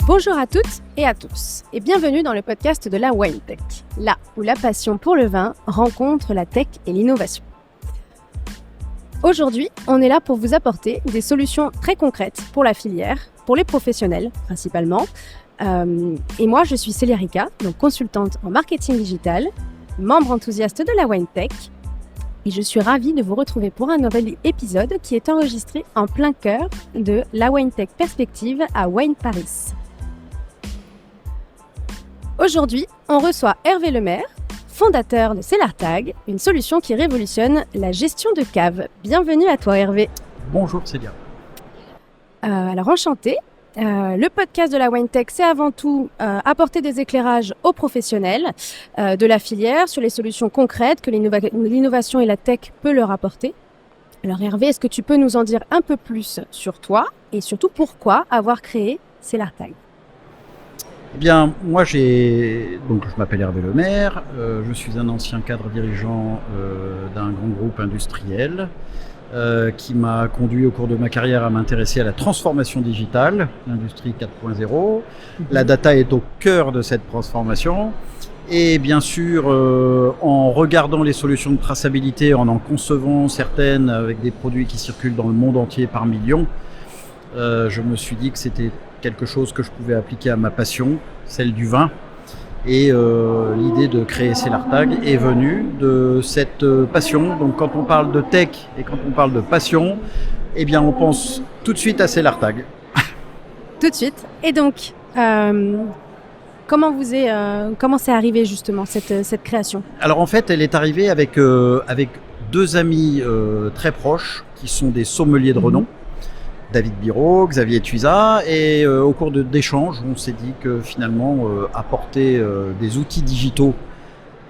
Bonjour à toutes et à tous, et bienvenue dans le podcast de la Wine Tech, là où la passion pour le vin rencontre la tech et l'innovation. Aujourd'hui, on est là pour vous apporter des solutions très concrètes pour la filière, pour les professionnels principalement. Et moi, je suis Célia Rica, donc consultante en marketing digital, membre enthousiaste de la Wine Tech, et je suis ravie de vous retrouver pour un nouvel épisode qui est enregistré en plein cœur de la Wine Tech Perspective à Wine Paris. Aujourd'hui, on reçoit Hervé Lemaire, fondateur de Cellartag, une solution qui révolutionne la gestion de caves. Bienvenue à toi Hervé. Bonjour Célia. Alors enchantée. Le podcast de la Wine Tech, c'est avant tout apporter des éclairages aux professionnels de la filière sur les solutions concrètes que l'innovation et la tech peut leur apporter. Alors Hervé, est-ce que tu peux nous en dire un peu plus sur toi et surtout pourquoi avoir créé Cellartag ? Eh bien, moi je m'appelle Hervé Lemaire, je suis un ancien cadre dirigeant d'un grand groupe industriel qui m'a conduit au cours de ma carrière à m'intéresser à la transformation digitale, l'industrie 4.0. La data est au cœur de cette transformation et bien sûr en regardant les solutions de traçabilité, en concevant certaines avec des produits qui circulent dans le monde entier par millions, je me suis dit que c'était quelque chose que je pouvais appliquer à ma passion, celle du vin. Et l'idée de créer Cellartag est venue de cette passion. Donc quand on parle de tech et quand on parle de passion, eh bien on pense tout de suite à Cellartag. Tout de suite. Et donc, comment c'est arrivé justement cette création ? Alors en fait, elle est arrivée avec deux amis très proches qui sont des sommeliers de renom. David Biro, Xavier Tuisa, et au cours d'échanges, on s'est dit que finalement apporter des outils digitaux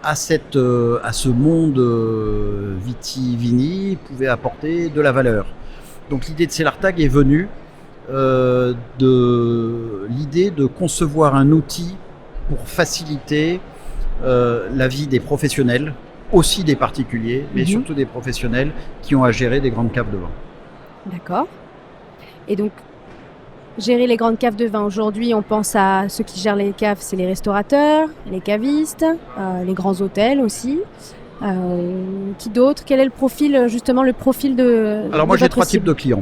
à ce monde vitivini pouvait apporter de la valeur. Donc l'idée de Cellartag est venue de l'idée de concevoir un outil pour faciliter la vie des professionnels, aussi des particuliers, mais surtout des professionnels qui ont à gérer des grandes caves de vin. D'accord. Et donc, gérer les grandes caves de vin, aujourd'hui, on pense à ceux qui gèrent les caves, c'est les restaurateurs, les cavistes, les grands hôtels aussi. Qui d'autre ? Quel est le profil de... Alors moi, j'ai trois types de clients.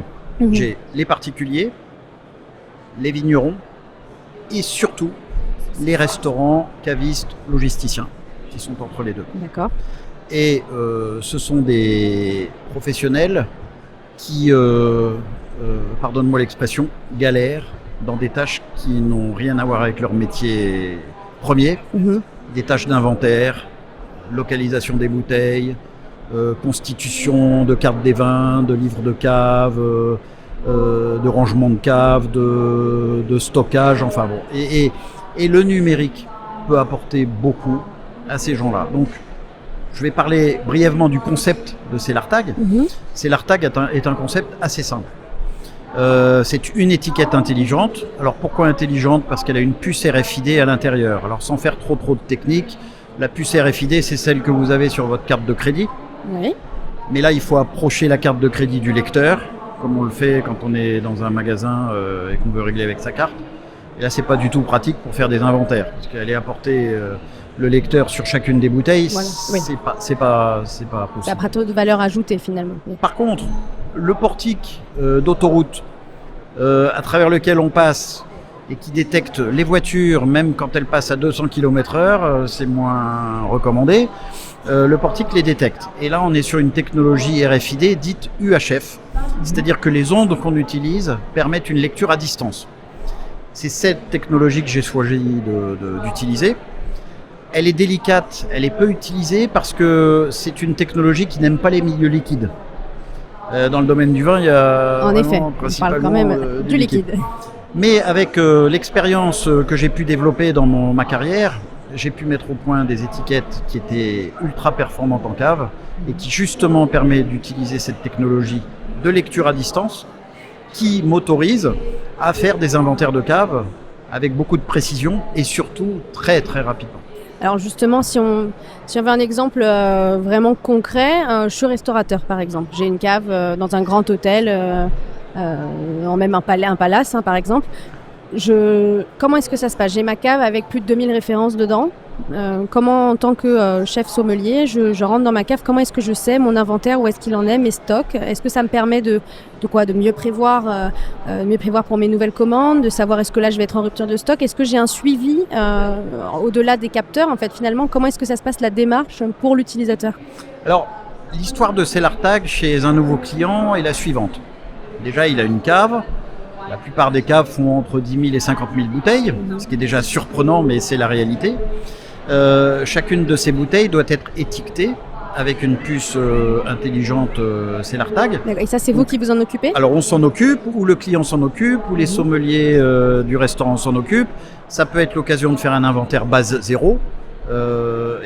J'ai les particuliers, les vignerons et surtout les restaurants, cavistes, logisticiens qui sont entre les deux. D'accord. Et ce sont des professionnels qui... pardonne-moi l'expression, galèrent dans des tâches qui n'ont rien à voir avec leur métier premier, des tâches d'inventaire, localisation des bouteilles, constitution de cartes des vins, de livres de cave, de rangement de cave, de stockage, enfin bon. Et le numérique peut apporter beaucoup à ces gens-là. Donc, je vais parler brièvement du concept de Cellartag. Cellartag est un concept assez simple. C'est une étiquette intelligente. Alors pourquoi intelligente ? Parce qu'elle a une puce RFID à l'intérieur. Alors sans faire trop de technique, la puce RFID c'est celle que vous avez sur votre carte de crédit. Oui. Mais là il faut approcher la carte de crédit du lecteur, comme on le fait quand on est dans un magasin et qu'on veut régler avec sa carte. Et là c'est pas du tout pratique pour faire des inventaires, parce qu'aller apporter le lecteur sur chacune des bouteilles, voilà. c'est pas possible. Ça n'a pas trop de valeur ajoutée finalement. Oui. Par contre, le portique d'autoroute à travers lequel on passe et qui détecte les voitures, même quand elles passent à 200 km/h, c'est moins recommandé, le portique les détecte. Et là, on est sur une technologie RFID dite UHF, c'est-à-dire que les ondes qu'on utilise permettent une lecture à distance. C'est cette technologie que j'ai choisi d'utiliser. Elle est délicate, elle est peu utilisée parce que c'est une technologie qui n'aime pas les milieux liquides. Dans le domaine du vin, il y a en effet, on parle quand même du liquide. Mais avec l'expérience que j'ai pu développer dans ma carrière, j'ai pu mettre au point des étiquettes qui étaient ultra performantes en cave et qui justement permet d'utiliser cette technologie de lecture à distance qui m'autorise à faire des inventaires de cave avec beaucoup de précision et surtout très très rapidement. Alors justement, si on veut un exemple vraiment concret, je suis restaurateur par exemple. J'ai une cave dans un grand hôtel, en même un palace par exemple. comment est-ce que ça se passe? J'ai ma cave avec plus de 2000 références dedans. Comment, en tant que chef sommelier, je rentre dans ma cave, comment est-ce que je sais mon inventaire, où est-ce qu'il en est, mes stocks? Est-ce que ça me permet de mieux prévoir pour mes nouvelles commandes, de savoir est-ce que là je vais être en rupture de stock? Est-ce que j'ai un suivi au-delà des capteurs? En fait, finalement, comment est-ce que ça se passe, la démarche pour l'utilisateur? Alors, l'histoire de Cellartag chez un nouveau client est la suivante. Déjà, il a une cave. La plupart des caves font entre 10 000 et 50 000 bouteilles, ce qui est déjà surprenant, mais c'est la réalité. Chacune de ces bouteilles doit être étiquetée avec une puce intelligente Cellartag. Et ça, c'est vous qui vous en occupez? Alors, on s'en occupe, ou le client s'en occupe, ou les sommeliers du restaurant s'en occupent. Ça peut être l'occasion de faire un inventaire base 0.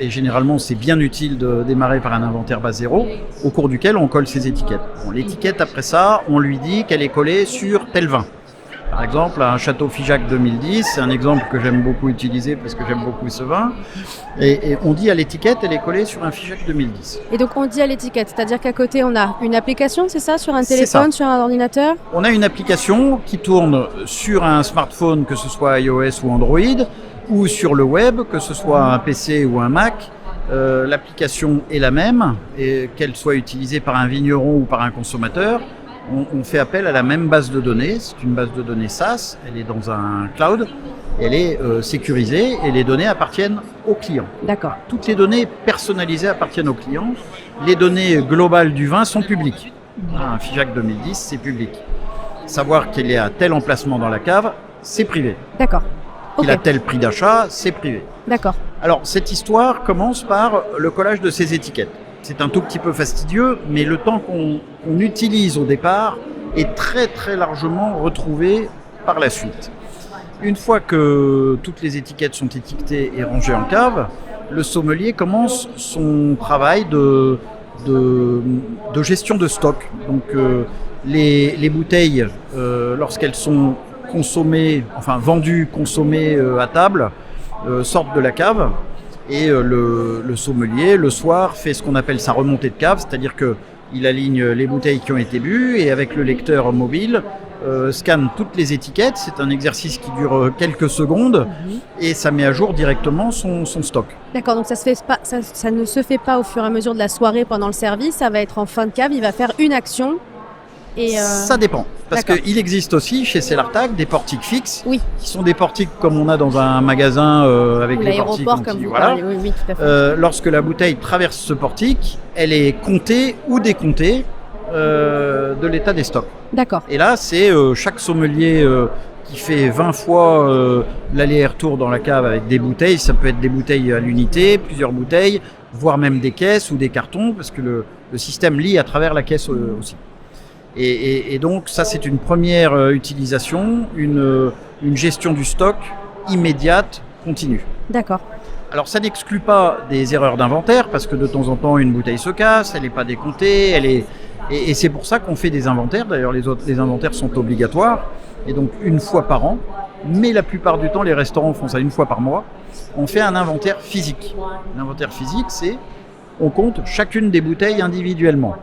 Et généralement, c'est bien utile de démarrer par un inventaire base 0, au cours duquel on colle ses étiquettes. Bon, l'étiquette, après ça, on lui dit qu'elle est collée sur tel vin. Par exemple, un Château Figeac 2010, c'est un exemple que j'aime beaucoup utiliser parce que j'aime beaucoup ce vin. Et on dit à l'étiquette, elle est collée sur un Figeac 2010. Et donc on dit à l'étiquette, c'est-à-dire qu'à côté on a une application, c'est ça, sur un téléphone, sur un ordinateur? On a une application qui tourne sur un smartphone, que ce soit iOS ou Android, ou sur le web, que ce soit un PC ou un Mac. L'application est la même, et qu'elle soit utilisée par un vigneron ou par un consommateur, on fait appel à la même base de données. C'est une base de données SaaS, elle est dans un cloud, elle est sécurisée et les données appartiennent au client. D'accord. Toutes les données personnalisées appartiennent au client. Les données globales du vin sont publiques. Un Figeac 2010, c'est public. Savoir qu'il est à tel emplacement dans la cave, c'est privé. D'accord. Qu'il a tel prix d'achat, c'est privé. D'accord. Alors, cette histoire commence par le collage de ces étiquettes. C'est un tout petit peu fastidieux, mais le temps qu'on utilise au départ est très très largement retrouvé par la suite. Une fois que toutes les étiquettes sont étiquetées et rangées en cave, le sommelier commence son travail de gestion de stock. Donc, les bouteilles, lorsqu'elles sont vendues, consommées à table, sortent de la cave. Et le sommelier, le soir, fait ce qu'on appelle sa remontée de cave, c'est-à-dire qu'il aligne les bouteilles qui ont été bues et avec le lecteur mobile, scanne toutes les étiquettes. C'est un exercice qui dure quelques secondes et ça met à jour directement son stock. D'accord, donc ça ne se fait pas au fur et à mesure de la soirée pendant le service, ça va être en fin de cave, il va faire une action. Ça dépend, parce qu'il existe aussi chez Cellartag des portiques fixes, qui sont des portiques comme on a dans un magasin avec les portiques. L'aéroport, comme vous parlez, oui, tout à fait. Lorsque la bouteille traverse ce portique, elle est comptée ou décomptée de l'état des stocks. D'accord. Et là, c'est chaque sommelier qui fait 20 fois l'aller-retour dans la cave avec des bouteilles. Ça peut être des bouteilles à l'unité, plusieurs bouteilles, voire même des caisses ou des cartons, parce que le système lit à travers la caisse aussi. Et donc ça, c'est une première utilisation, une gestion du stock immédiate, continue. D'accord. Alors ça n'exclut pas des erreurs d'inventaire, parce que de temps en temps une bouteille se casse, elle n'est pas décomptée, et c'est pour ça qu'on fait des inventaires. D'ailleurs les inventaires sont obligatoires, et donc une fois par an, mais la plupart du temps les restaurants font ça une fois par mois. On fait un inventaire physique. L'inventaire physique, c'est on compte chacune des bouteilles individuellement.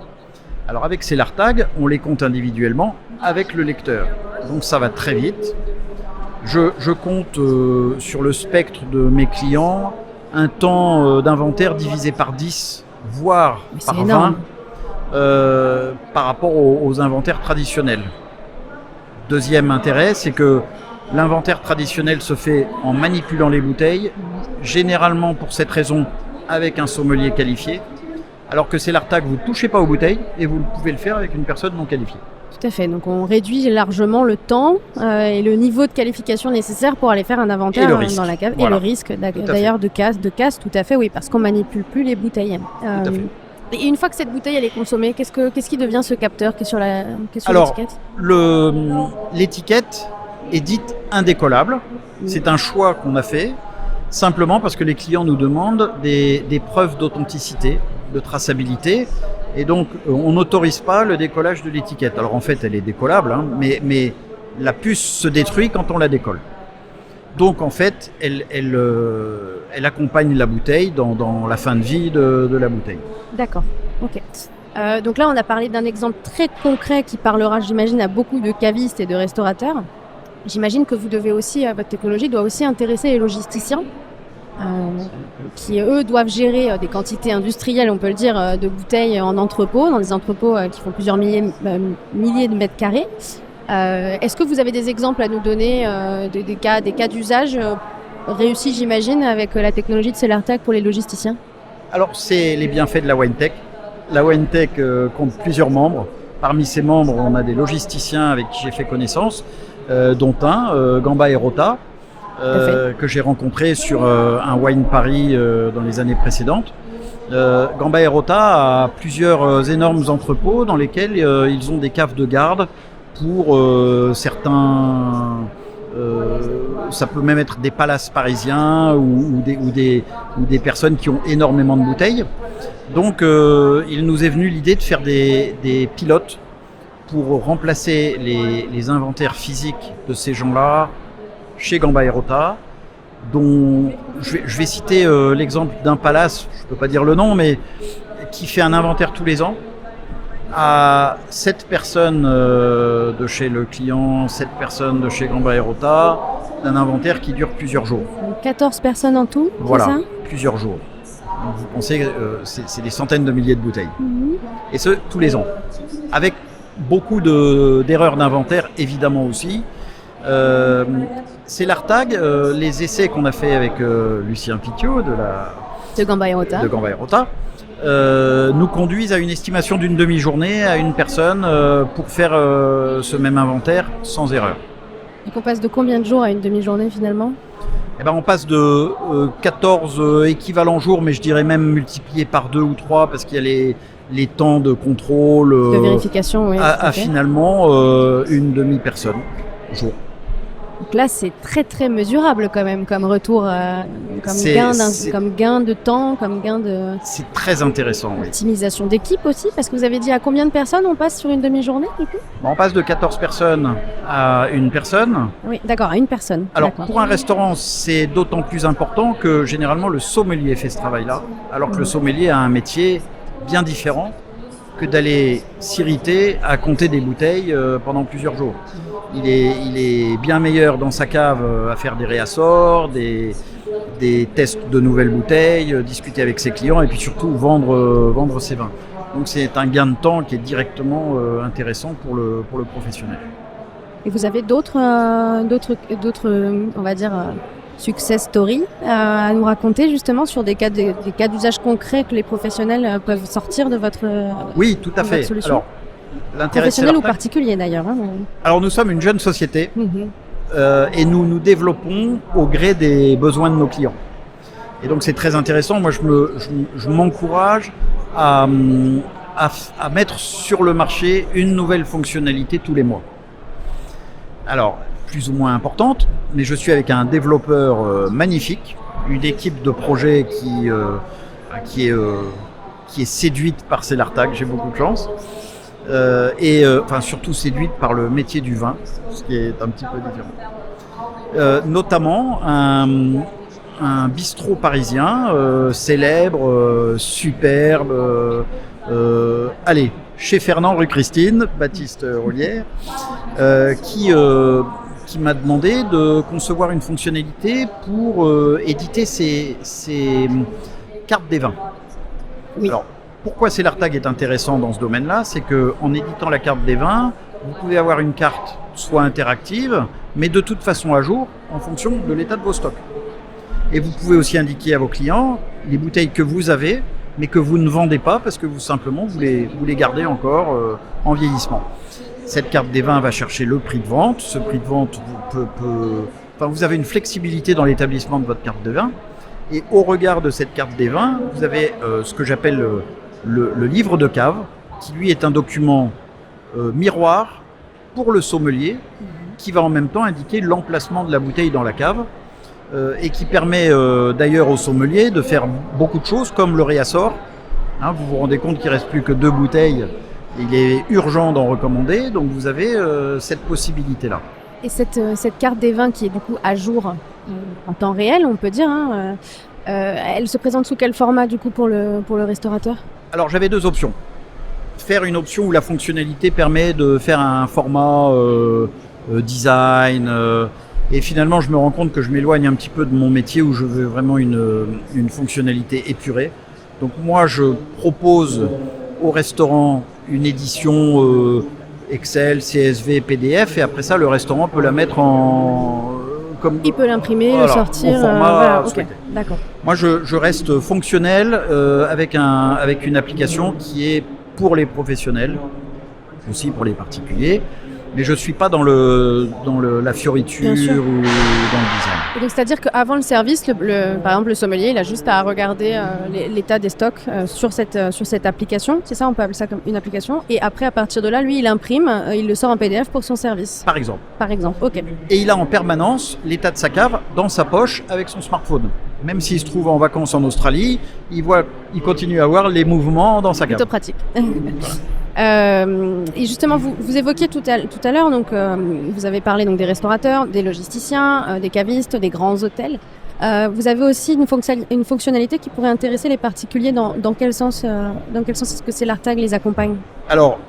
Alors avec Cellartag, on les compte individuellement avec le lecteur. Donc ça va très vite. Je compte sur le spectre de mes clients un temps d'inventaire divisé par 10, voire par 20, par rapport aux inventaires traditionnels. Deuxième intérêt, c'est que l'inventaire traditionnel se fait en manipulant les bouteilles, généralement pour cette raison avec un sommelier qualifié. Alors que Cellartag, vous ne touchez pas aux bouteilles et vous pouvez le faire avec une personne non qualifiée. Tout à fait, donc on réduit largement le temps et le niveau de qualification nécessaire pour aller faire un inventaire dans la cave. Voilà. Et le risque d'ailleurs de casse, tout à fait, oui, parce qu'on ne manipule plus les bouteilles. Tout à fait. Et une fois que cette bouteille elle est consommée, qu'est-ce qui devient ce capteur qui est sur l'étiquette? L'étiquette est dite indécollable. C'est un choix qu'on a fait, simplement parce que les clients nous demandent des preuves d'authenticité, de traçabilité, et donc on n'autorise pas le décollage de l'étiquette. Alors en fait elle est décollable, mais la puce se détruit quand on la décolle. Donc en fait elle accompagne la bouteille dans la fin de vie de la bouteille. D'accord, ok. Donc là on a parlé d'un exemple très concret qui parlera, j'imagine, à beaucoup de cavistes et de restaurateurs. J'imagine que vous devez aussi, votre technologie doit aussi intéresser les logisticiens, qui eux doivent gérer des quantités industrielles, on peut le dire, de bouteilles en entrepôt, dans des entrepôts qui font plusieurs milliers de mètres carrés. Est-ce que vous avez des exemples à nous donner, des cas d'usage réussis, j'imagine, avec la technologie de Celertag pour les logisticiens? Alors, c'est les bienfaits de la WineTech. La WineTech compte plusieurs membres. Parmi ces membres, on a des logisticiens avec qui j'ai fait connaissance, dont un, Gamba et Rota, que j'ai rencontré sur un Wine Paris dans les années précédentes. Gamba et Rota a plusieurs énormes entrepôts dans lesquels ils ont des caves de garde pour certains... ça peut même être des palaces parisiens ou des personnes qui ont énormément de bouteilles. Donc il nous est venu l'idée de faire des pilotes pour remplacer les inventaires physiques de ces gens-là chez Gamba et Rota, dont je vais citer l'exemple d'un palace, je ne peux pas dire le nom, mais qui fait un inventaire tous les ans à 7 personnes de chez le client, 7 personnes de chez Gamba et Rota, d'un inventaire qui dure plusieurs jours. 14 personnes en tout, voilà, c'est ça? Plusieurs jours. Donc vous pensez, c'est des centaines de milliers de bouteilles. Et ce, tous les ans. Avec beaucoup d'erreurs d'inventaire, évidemment aussi. Celertag, les essais qu'on a fait avec Lucien Pitiot de Gamba et Rota, nous conduisent à une estimation d'une demi-journée à une personne pour faire ce même inventaire sans erreur. Et qu'on passe de combien de jours à une demi-journée finalement? Eh ben, on passe de 14 équivalents jours, mais je dirais même multiplié par 2 ou 3 parce qu'il y a les temps de contrôle, de vérification, oui, à finalement une demi-personne jour. Donc là, c'est très très mesurable quand même comme retour, comme gain de temps, comme gain de... C'est très intéressant, oui. Optimisation d'équipe aussi, parce que vous avez dit à combien de personnes on passe sur une demi-journée du coup? On passe de 14 personnes à une personne. Oui, d'accord, à une personne. Alors pour un restaurant, c'est d'autant plus important que généralement le sommelier fait ce travail-là, alors que le sommelier a un métier bien différent que d'aller s'irriter à compter des bouteilles pendant plusieurs jours. Il est bien meilleur dans sa cave à faire des réassorts, des tests de nouvelles bouteilles, discuter avec ses clients et puis surtout vendre ses vins. Donc c'est un gain de temps qui est directement intéressant pour le professionnel. Et vous avez d'autres on va dire, success stories à nous raconter justement sur des cas d'usage concrets que les professionnels peuvent sortir de votre Oui, tout à fait. Solution. Alors, professionnel ou particulier d'ailleurs. Hein. Alors nous sommes une jeune société et nous développons au gré des besoins de nos clients. Et donc c'est très intéressant. Moi je m'encourage à mettre sur le marché une nouvelle fonctionnalité tous les mois. Alors plus ou moins importante, mais je suis avec un développeur magnifique, une équipe de projet qui est séduite par Celertag, j'ai beaucoup de chance. Surtout séduite par le métier du vin, ce qui est un petit peu différent. Notamment un bistrot parisien célèbre, superbe, chez Fernand rue Christine, Baptiste Rollière, qui m'a demandé de concevoir une fonctionnalité pour éditer ses cartes des vins. Oui. Alors, pourquoi Celertag est intéressant dans ce domaine-là, c'est qu'en éditant la carte des vins, vous pouvez avoir une carte soit interactive, mais de toute façon à jour, en fonction de l'état de vos stocks. Et vous pouvez aussi indiquer à vos clients les bouteilles que vous avez, mais que vous ne vendez pas parce que vous les gardez encore en vieillissement. Cette carte des vins va chercher le prix de vente. Ce prix de vente, vous avez une flexibilité dans l'établissement de votre carte de vin. Et au regard de cette carte des vins, vous avez ce que j'appelle le livre de cave, qui lui est un document miroir pour le sommelier, qui va en même temps indiquer l'emplacement de la bouteille dans la cave, et qui permet d'ailleurs au sommelier de faire beaucoup de choses, comme le réassort. Vous vous rendez compte qu'il ne reste plus que 2 bouteilles, il est urgent d'en recommander, donc vous avez cette possibilité-là. Et cette carte des vins qui est du coup à jour en temps réel, on peut dire, elle se présente sous quel format du coup pour le restaurateur? Alors j'avais 2 options. Faire une option où la fonctionnalité permet de faire un format design. Et finalement, je me rends compte que je m'éloigne un petit peu de mon métier où je veux vraiment une fonctionnalité épurée. Donc moi, je propose au restaurant une édition Excel, CSV, PDF, et après ça, le restaurant peut la mettre comme il peut l'imprimer, le sortir. Au format Voilà, ok, souhaité. d'accord. Moi, je reste fonctionnel avec une application qui est pour les professionnels, aussi pour les particuliers. Mais je ne suis pas dans la fioriture ou dans le design. Et donc, c'est-à-dire qu'avant le service, par exemple, le sommelier, il a juste à regarder l'état des stocks sur cette application. C'est ça, on peut appeler ça comme une application. Et après, à partir de là, lui, il imprime, il le sort en PDF pour son service. Par exemple. Par exemple, ok. Et il a en permanence l'état de sa cave dans sa poche avec son smartphone. Même s'il se trouve en vacances en Australie, il continue à voir les mouvements dans sa cave. Plutôt pratique. Et justement, vous évoquiez tout à l'heure, donc vous avez parlé donc des restaurateurs, des logisticiens, des cavistes, des grands hôtels. Vous avez aussi une fonctionnalité qui pourrait intéresser les particuliers. Dans quel sens est-ce que Celartag les accompagne? Alors,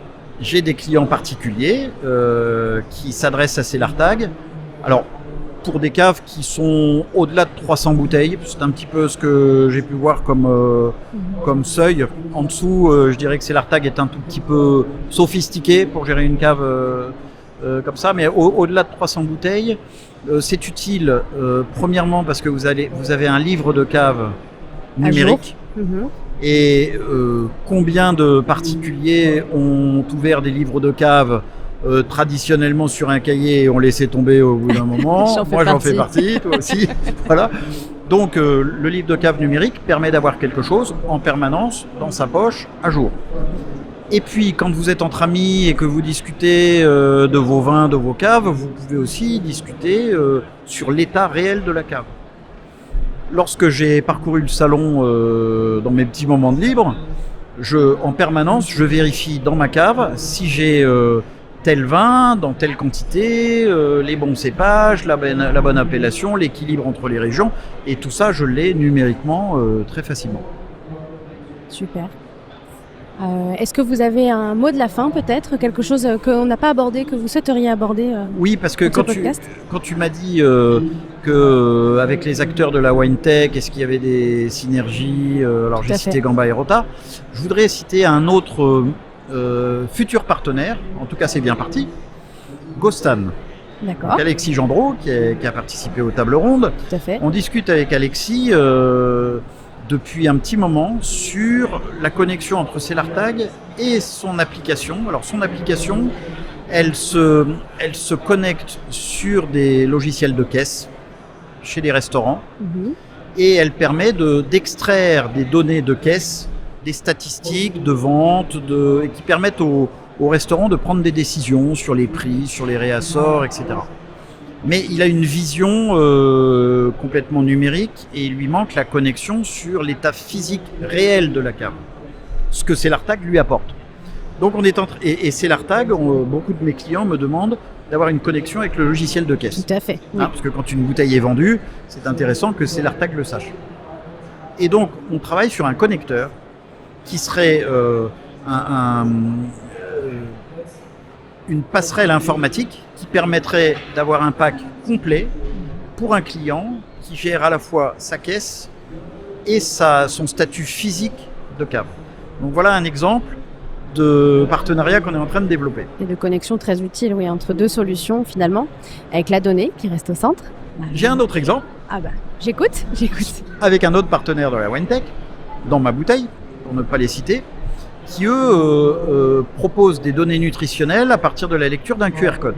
j'ai des clients particuliers qui s'adressent à Celartag. Alors, pour des caves qui sont au-delà de 300 bouteilles, c'est un petit peu ce que j'ai pu voir comme seuil. En dessous, je dirais que Celartag est un tout petit peu sophistiqué pour gérer une cave comme ça, mais au-delà de 300 bouteilles, c'est utile, premièrement parce que vous avez un livre de cave numérique. Et combien de particuliers ont ouvert des livres de cave traditionnellement sur un cahier et ont laissé tomber au bout d'un moment? Moi, j'en fais partie, toi aussi. Voilà. Donc, le livre de cave numérique permet d'avoir quelque chose en permanence dans sa poche à jour. Et puis, quand vous êtes entre amis et que vous discutez de vos vins, de vos caves, vous pouvez aussi discuter sur l'état réel de la cave. Lorsque j'ai parcouru le salon dans mes petits moments de libre, en permanence, je vérifie dans ma cave si j'ai tel vin, dans telle quantité, les bons cépages, la bonne appellation, l'équilibre entre les régions. Et tout ça, je l'ai numériquement très facilement. Super. Est-ce que vous avez un mot de la fin peut-être? Quelque chose qu'on n'a pas abordé, que vous souhaiteriez aborder Oui, parce que quand tu m'as dit qu'avec les acteurs de la wine tech, est-ce qu'il y avait des synergies? Alors j'ai cité Gamba et Rota. Je voudrais citer un autre futur partenaire, en tout cas c'est bien parti, Ghostan. D'accord. Donc Alexis Gendreau qui a participé aux tables rondes. Tout à fait. On discute avec Alexis depuis un petit moment sur la connexion entre Celartag et son application. Alors son application, elle se connecte sur des logiciels de caisse chez les restaurants et elle permet d'extraire des données de caisse, des statistiques de vente et qui permettent aux restaurants de prendre des décisions sur les prix, sur les réassorts, etc. Mais il a une vision complètement numérique et il lui manque la connexion sur l'état physique réel de la cave, ce que Celartag lui apporte. Donc on est et Celartag, beaucoup de mes clients me demandent d'avoir une connexion avec le logiciel de caisse. Tout à fait. Oui. Parce que quand une bouteille est vendue, c'est intéressant que Celartag le sache. Et donc on travaille sur un connecteur qui serait une passerelle informatique qui permettrait d'avoir un pack complet pour un client qui gère à la fois sa caisse et son statut physique de cave. Donc voilà un exemple de partenariat qu'on est en train de développer. Et de connexion très utile, oui, entre deux solutions finalement, avec la donnée qui reste au centre. J'ai un autre exemple. Ah bah, j'écoute. Avec un autre partenaire de la wine tech, dans ma bouteille, pour ne pas les citer, qui eux proposent des données nutritionnelles à partir de la lecture d'un QR code.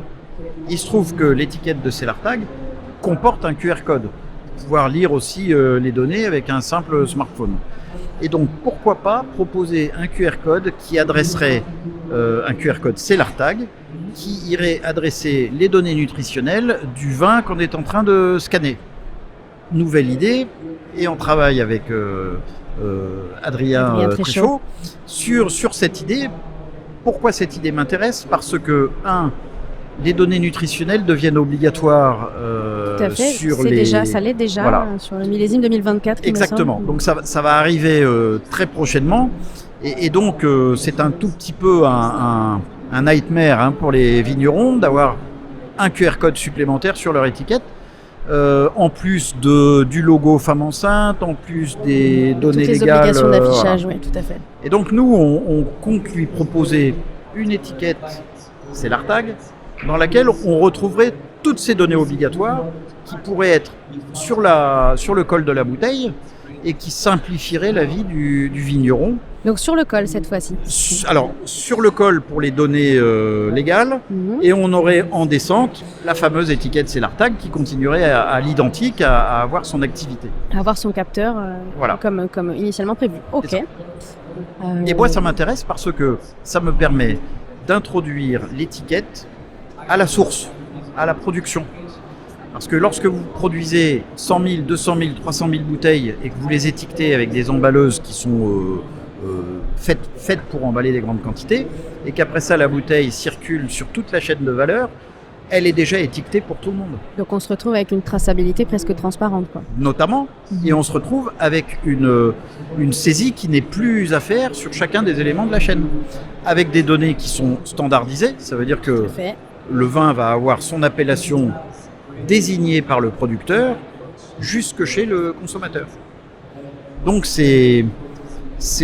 Il se trouve que l'étiquette de Celartag comporte un QR code, pour pouvoir lire aussi les données avec un simple smartphone. Et donc pourquoi pas proposer un QR code qui adresserait un QR code Celartag qui irait adresser les données nutritionnelles du vin qu'on est en train de scanner. Nouvelle idée, et on travaille avec Adrien Tréchaud sur cette idée. Pourquoi cette idée m'intéresse? Parce que, les données nutritionnelles deviennent obligatoires sur les... Ça l'est déjà voilà. Sur le millésime 2024. Exactement, donc ça va arriver très prochainement. Et donc c'est un tout petit peu un nightmare pour les vignerons d'avoir un QR code supplémentaire sur leur étiquette, en plus du logo femme enceinte, en plus des données Toutes les légales. obligations d'affichage, Voilà. oui, tout à fait. Et donc nous, on compte lui proposer une étiquette, c'est l'ARTAG, dans laquelle on retrouverait toutes ces données obligatoires qui pourraient être sur le col de la bouteille et qui simplifieraient la vie du vigneron. Donc sur le col cette fois-ci. Alors, sur le col pour les données légales, et on aurait en descente la fameuse étiquette c'est l'ARTAG qui continuerait à l'identique à avoir son activité. Avoir son capteur Voilà. comme initialement prévu. Ok. Et moi, ça m'intéresse parce que ça me permet d'introduire l'étiquette à la source, à la production. Parce que lorsque vous produisez 100 000, 200 000, 300 000 bouteilles et que vous les étiquetez avec des emballeuses qui sont faites pour emballer des grandes quantités, et qu'après ça, la bouteille circule sur toute la chaîne de valeur, elle est déjà étiquetée pour tout le monde. Donc on se retrouve avec une traçabilité presque transparente, quoi. Notamment, et on se retrouve avec une saisie qui n'est plus à faire sur chacun des éléments de la chaîne, avec des données qui sont standardisées. Ça veut dire que le vin va avoir son appellation désignée par le producteur jusque chez le consommateur. Donc c'est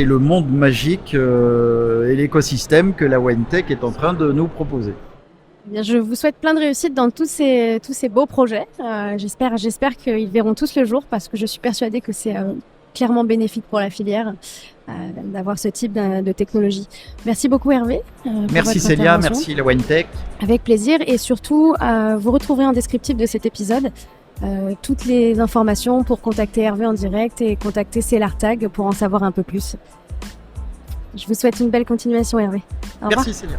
le monde magique et l'écosystème que la WineTech est en train de nous proposer. Bien, je vous souhaite plein de réussite dans tous ces beaux projets. J'espère qu'ils verront tous le jour parce que je suis persuadée que c'est clairement bénéfique pour la filière d'avoir ce type de technologie. Merci beaucoup Hervé. Merci Célia, merci la WineTech. Avec plaisir et surtout vous retrouverez en descriptif de cet épisode toutes les informations pour contacter Hervé en direct et contacter l'ARTAG pour en savoir un peu plus. Je vous souhaite une belle continuation Hervé. Au revoir. Merci Célia.